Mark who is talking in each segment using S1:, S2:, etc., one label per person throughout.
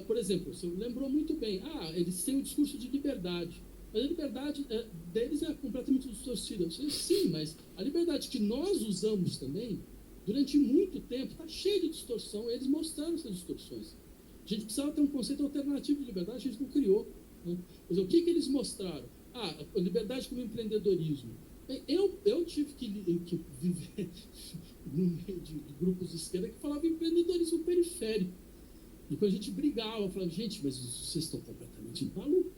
S1: Por exemplo, você lembrou muito bem, eles têm um discurso de liberdade, mas a liberdade deles é completamente distorcida. Sim, mas a liberdade que nós usamos também, durante muito tempo, está cheia de distorção, eles mostraram essas distorções. A gente precisava ter um conceito alternativo de liberdade, a gente não criou. Né? Mas o que eles mostraram? A liberdade como empreendedorismo. Bem, eu tive que viver no meio de grupos de esquerda que falavam empreendedorismo periférico. E quando a gente brigava, eu falava, gente, mas vocês estão completamente malucos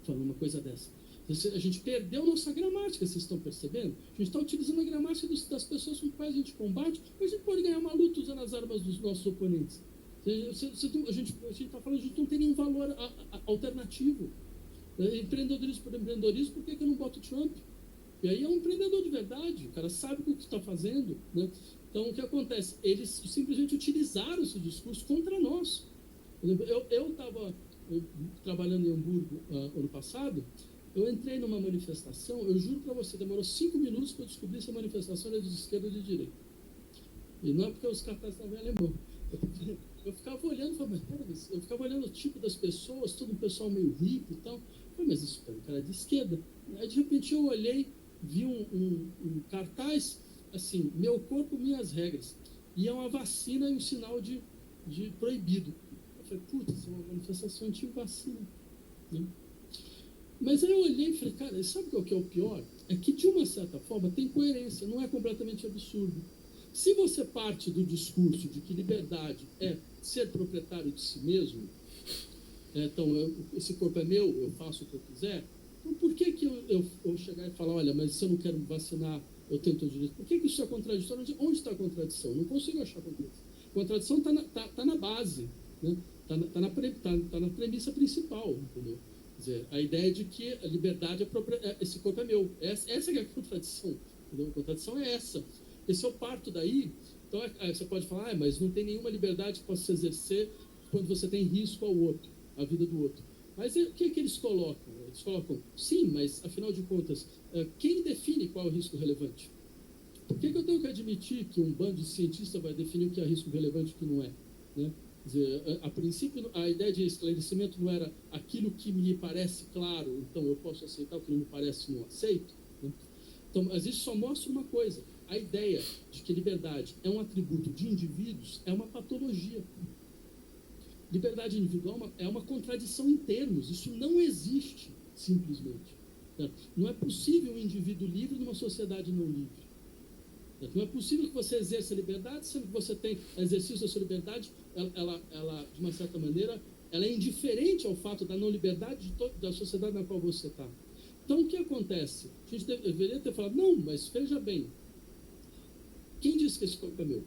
S1: falando uma coisa dessa. A gente perdeu nossa gramática, vocês estão percebendo? A gente está utilizando a gramática das pessoas com quais a gente combate, mas a gente pode ganhar uma luta usando as armas dos nossos oponentes. A gente está falando, a gente não tem nenhum valor alternativo. Empreendedorismo por empreendedorismo, por que eu não boto Trump? E aí é um empreendedor de verdade, o cara sabe o que está fazendo. Né? Então, o que acontece? Eles simplesmente utilizaram esse discurso contra nós. Eu estava trabalhando em Hamburgo ano passado, eu entrei numa manifestação, eu juro para você, demorou 5 minutos para eu descobrir se a manifestação era de esquerda ou de direita. E não é porque os cartazes estavam em alemão. Eu ficava olhando, eu ficava olhando o tipo das pessoas, todo um pessoal meio rico e tal. Mas isso é um cara de esquerda. Aí de repente eu olhei, vi um cartaz, assim, meu corpo, minhas regras. E é uma vacina e um sinal de proibido. Eu falei, putz, é uma manifestação anti-vacina. Né? Mas aí eu olhei e falei, cara, sabe o que é o pior? É que de uma certa forma tem coerência, não é completamente absurdo. Se você parte do discurso de que liberdade é ser proprietário de si mesmo, então esse corpo é meu, eu faço o que eu quiser, então por que eu chegar e falar, olha, mas se eu não quero me vacinar, eu tenho todo o direito? Por que isso é contraditório? Onde está a contradição? Não consigo achar contradição. A contradição está na base, né? Tá na premissa principal, entendeu? Quer dizer, a ideia de que a liberdade esse corpo é meu. Essa é a contradição. Entendeu? A contradição é essa. E se eu parto daí, então você pode falar, mas não tem nenhuma liberdade que possa se exercer quando você tem risco ao outro, à vida do outro. Mas o que eles colocam? Eles colocam, sim, mas afinal de contas, quem define qual é o risco relevante? Por que eu tenho que admitir que um bando de cientistas vai definir o que é risco relevante e o que não é? Né? Quer dizer, a princípio, a ideia de esclarecimento não era aquilo que me parece claro, então eu posso aceitar, o que não me parece, não aceito. Né? Então, mas isso só mostra uma coisa. A ideia de que liberdade é um atributo de indivíduos é uma patologia. Liberdade individual é uma contradição em termos. Isso não existe, simplesmente. Não é possível um indivíduo livre numa sociedade não livre. Não é possível que você exerça a liberdade, sendo que você tem exercício da sua liberdade, ela de uma certa maneira, ela é indiferente ao fato da não liberdade da sociedade na qual você está. Então, o que acontece? A gente deveria ter falado, não, mas veja bem, quem disse que esse corpo é meu?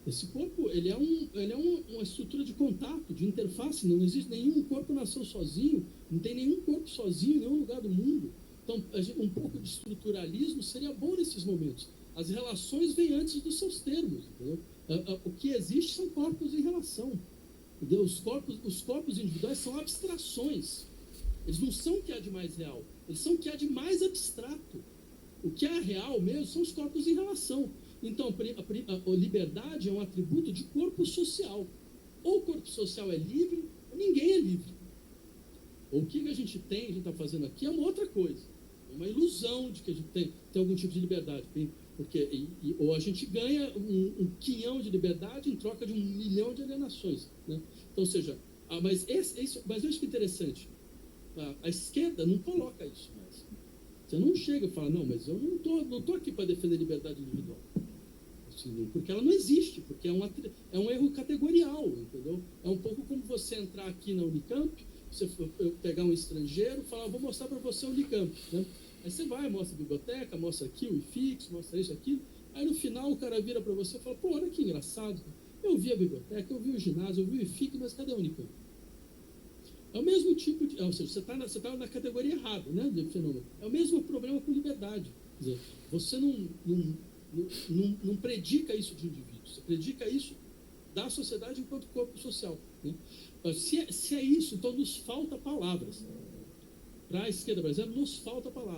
S1: Esse corpo, ele é uma estrutura de contato, de interface, não existe nenhum corpo nasceu sozinho, não tem nenhum corpo sozinho em nenhum lugar do mundo. Então, um pouco de estruturalismo seria bom nesses momentos. As relações vêm antes dos seus termos, entendeu? O que existe são corpos em relação. Entendeu? Os corpos individuais são abstrações. Eles não são o que há de mais real, eles são o que há de mais abstrato. O que é real mesmo são os corpos em relação. Então, a liberdade é um atributo de corpo social. Ou o corpo social é livre, ou ninguém é livre. Ou o que a gente está fazendo aqui é uma outra coisa. É uma ilusão de que a gente tem algum tipo de liberdade. Porque, ou a gente ganha um quinhão de liberdade em troca de 1 milhão de alienações. Né? Então, ou seja, mas eu acho que é interessante. A esquerda não coloca isso mais. Você não chega e fala, não, mas eu não tô aqui para defender a liberdade individual. Assim, porque ela não existe, porque é um erro categorial, entendeu? É um pouco como você entrar aqui na Unicamp, você pegar um estrangeiro e falar, vou mostrar para você a Unicamp. Né? Aí você vai, mostra a biblioteca, mostra aqui o IFIX, mostra isso, aquilo. Aí no final o cara vira para você e fala, pô, olha que engraçado. Eu vi a biblioteca, eu vi o ginásio, eu vi o IFIX, mas cadê a Unicamp? É o mesmo tipo de... Ou seja, você está na categoria errada, né, de fenômeno. É o mesmo problema com liberdade. Quer dizer, você não predica isso de indivíduos, você predica isso da sociedade enquanto corpo social. Né? Se é isso, então nos falta palavras. Para a esquerda brasileira, nos falta palavras.